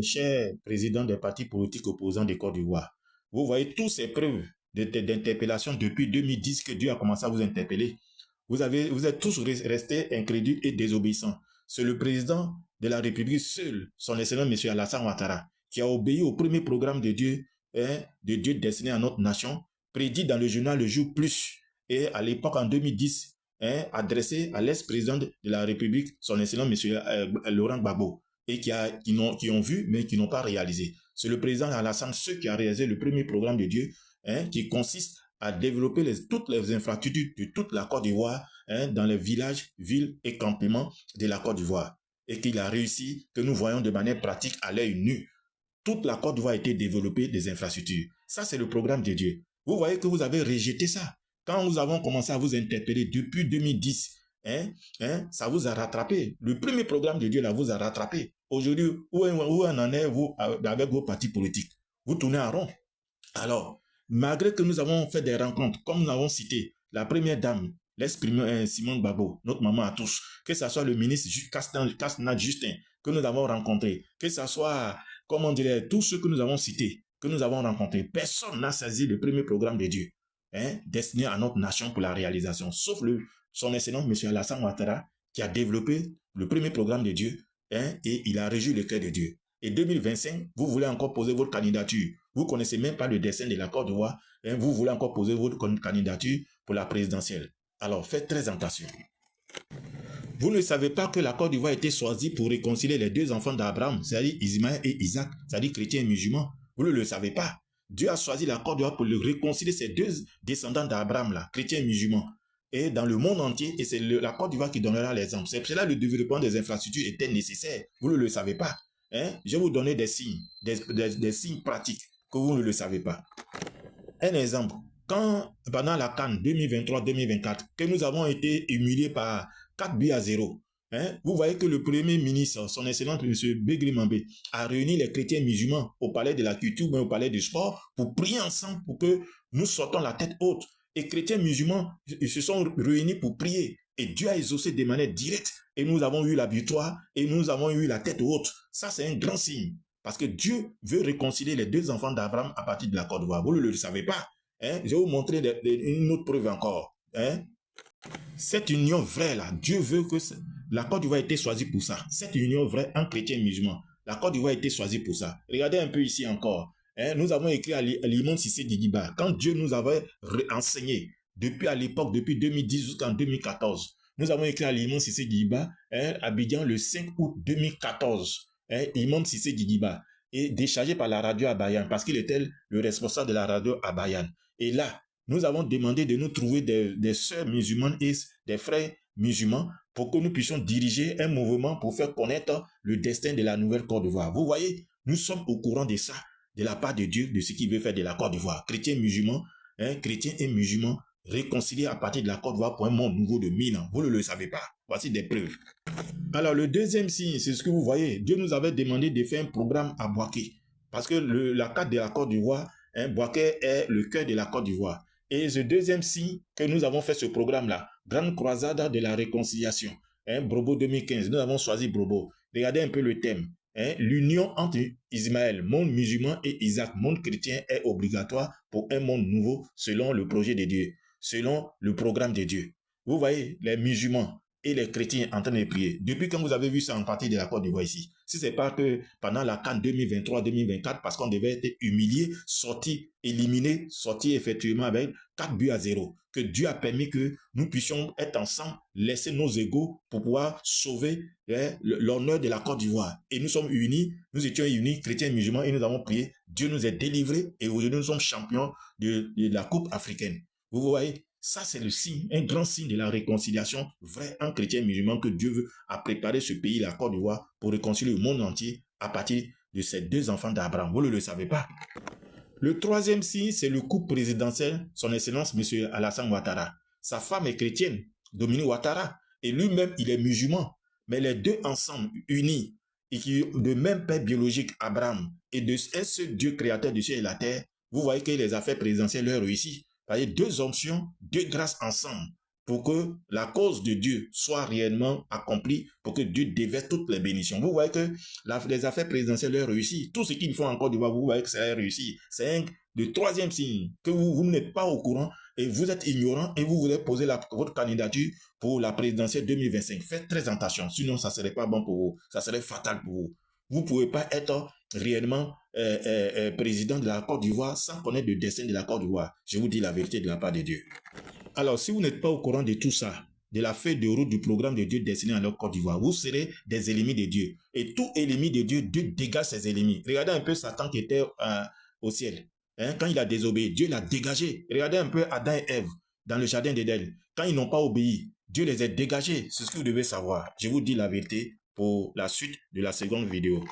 cher président des partis politiques opposants de Côte d'Ivoire, vous voyez toutes ces preuves d'interpellation depuis 2010 que Dieu a commencé à vous interpeller. Vous êtes tous restés incrédules et désobéissants. C'est le président de la République seul, son excellent M. Alassane Ouattara, qui a obéi au premier programme de Dieu destiné à notre nation, prédit dans le journal Le Jour Plus, et à l'époque en 2010, adressé à l'ex-président de la République, son excellent M. Laurent Gbagbo, et qui ont vu, mais qui n'ont pas réalisé. C'est le président Alassane seul qui a réalisé le premier programme de Dieu, qui consiste à développer toutes les infrastructures de toute la Côte d'Ivoire, dans les villages, villes et campements de la Côte d'Ivoire. Et qu'il a réussi, que nous voyons de manière pratique à l'œil nu. Toute la Côte d'Ivoire a été développée des infrastructures. Ça, c'est le programme de Dieu. Vous voyez que vous avez rejeté ça. Quand nous avons commencé à vous interpeller depuis 2010, ça vous a rattrapé. Le premier programme de Dieu là vous a rattrapé. Aujourd'hui, où en êtes-vous avec vos partis politiques? Vous tournez en rond. Alors, malgré que nous avons fait des rencontres, comme nous avons cité, la première dame, l'ex-premier Simone Gbagbo, notre maman à tous, que ce soit le ministre Casnat Justin, que nous avons rencontré, que ce soit, comment dirais, tous ceux que nous avons cités, que nous avons rencontrés, personne n'a saisi le premier programme de Dieu, destiné à notre nation pour la réalisation, sauf son excellent M. Alassane Ouattara, qui a développé le premier programme de Dieu, et il a réjoui le cœur de Dieu. Et 2025, vous voulez encore poser votre candidature. Vous ne connaissez même pas le destin de la Côte d'Ivoire. Vous voulez encore poser votre candidature pour la présidentielle. Alors, faites très attention. Vous ne savez pas que la Côte d'Ivoire a été choisie pour réconcilier les deux enfants d'Abraham, c'est-à-dire Ismaël et Isaac, c'est-à-dire chrétiens et musulmans. Vous ne le savez pas. Dieu a choisi la Côte d'Ivoire pour réconcilier ces deux descendants d'Abraham, là, chrétiens et musulmans. Et dans le monde entier, et c'est la Côte d'Ivoire qui donnera l'exemple. C'est pour cela que le développement des infrastructures était nécessaire. Vous ne le savez pas. Je vais vous donner des signes, des signes pratiques que vous ne le savez pas. Un exemple, quand pendant la CAN 2023-2024, que nous avons été humiliés par 4-0, vous voyez que le premier ministre, son excellent M. Begri Mambé, a réuni les chrétiens musulmans au palais de la culture, mais au palais du sport, pour prier ensemble pour que nous sortons la tête haute. Et chrétiens musulmans, ils se sont réunis pour prier. Et Dieu a exaucé de manière directe. Et nous avons eu la victoire et nous avons eu la tête haute. Ça, c'est un grand signe. Parce que Dieu veut réconcilier les deux enfants d'Abraham à partir de la Côte d'Ivoire. Vous ne le savez pas. Je vais vous montrer une autre preuve encore. Cette union vraie là, Dieu veut que la Côte d'Ivoire ait été choisie pour ça. Cette union vraie en chrétien et musulman. La Côte d'Ivoire a été choisie pour ça. Regardez un peu ici encore. Nous avons écrit à l'imam Cissé Didiba. Quand Dieu nous avait enseigné, depuis à l'époque, depuis 2010 jusqu'en 2014, nous avons écrit à l'imam Cissé Didiba, Abidjan le 5 août 2014. Imam Cissé Didiba est déchargé par la radio à Bayan parce qu'il était le responsable de la radio à Bayan. Et là, nous avons demandé de nous trouver des sœurs musulmanes et des frères musulmans pour que nous puissions diriger un mouvement pour faire connaître le destin de la nouvelle Côte d'Ivoire. Vous voyez, nous sommes au courant de ça, de la part de Dieu, de ce qu'il veut faire de la Côte d'Ivoire. Chrétiens et musulmans réconciliés à partir de la Côte d'Ivoire pour un monde nouveau de 1000 ans. Vous ne le savez pas. Voici des preuves. Alors, le deuxième signe, c'est ce que vous voyez. Dieu nous avait demandé de faire un programme à Boaké. Parce que la carte de la Côte d'Ivoire, Boaké est le cœur de la Côte d'Ivoire. Et ce deuxième signe que nous avons fait ce programme-là, Grande Croisade de la Réconciliation, Brobo 2015, nous avons choisi Brobo. Regardez un peu le thème. L'union entre Ismaël, monde musulman, et Isaac, monde chrétien, est obligatoire pour un monde nouveau selon le projet de Dieu, selon le programme de Dieu. Vous voyez, les musulmans et les chrétiens en train de prier. Depuis quand vous avez vu ça en partie de la Côte d'Ivoire ici? Si c'est pas que pendant la CAN 2023-2024, parce qu'on devait être humilié, éliminé, sorti effectivement avec 4-0, que Dieu a permis que nous puissions être ensemble, laisser nos égos pour pouvoir sauver l'honneur de la Côte d'Ivoire. Et nous sommes unis, nous étions unis, chrétiens et musulmans, et nous avons prié. Dieu nous a délivrés et aujourd'hui nous sommes champions de la Coupe africaine. Vous voyez? Ça, c'est le signe, un grand signe de la réconciliation vrai en chrétien musulman que Dieu veut a préparé ce pays, la Côte d'Ivoire, pour réconcilier le monde entier à partir de ces deux enfants d'Abraham. Vous ne le savez pas. Le troisième signe, c'est le couple présidentiel, son excellence, M. Alassane Ouattara. Sa femme est chrétienne, Dominique Ouattara, et lui-même, il est musulman. Mais les deux ensemble, unis, et qui de même père biologique, Abraham, et de un seul Dieu créateur du ciel et de la terre, vous voyez que les affaires présidentielles leur réussissent. Vous voyez, deux options, deux grâces ensemble. pour que la cause de Dieu soit réellement accomplie, pour que Dieu déverse toutes les bénédictions. Vous voyez que les affaires présidentielles ont réussi. Tout ce qu'ils font en Côte d'Ivoire, vous voyez que ça a réussi. C'est le troisième signe que vous n'êtes pas au courant et vous êtes ignorant et vous voulez poser votre candidature pour la présidentielle 2025. Faites très attention, sinon ça ne serait pas bon pour vous. Ça serait fatal pour vous. Vous ne pouvez pas être réellement président de la Côte d'Ivoire sans connaître le destin de la Côte d'Ivoire. Je vous dis la vérité de la part de Dieu. Alors, si vous n'êtes pas au courant de tout ça, de la feuille de route du programme de Dieu destiné à la Côte d'Ivoire, vous serez des ennemis de Dieu. Et tout ennemi de Dieu, Dieu dégage ses ennemis. Regardez un peu Satan qui était au ciel. Hein, quand il a désobéi, Dieu l'a dégagé. Regardez un peu Adam et Ève dans le jardin d'Éden. Quand ils n'ont pas obéi, Dieu les a dégagés. C'est ce que vous devez savoir. Je vous dis la vérité pour la suite de la seconde vidéo.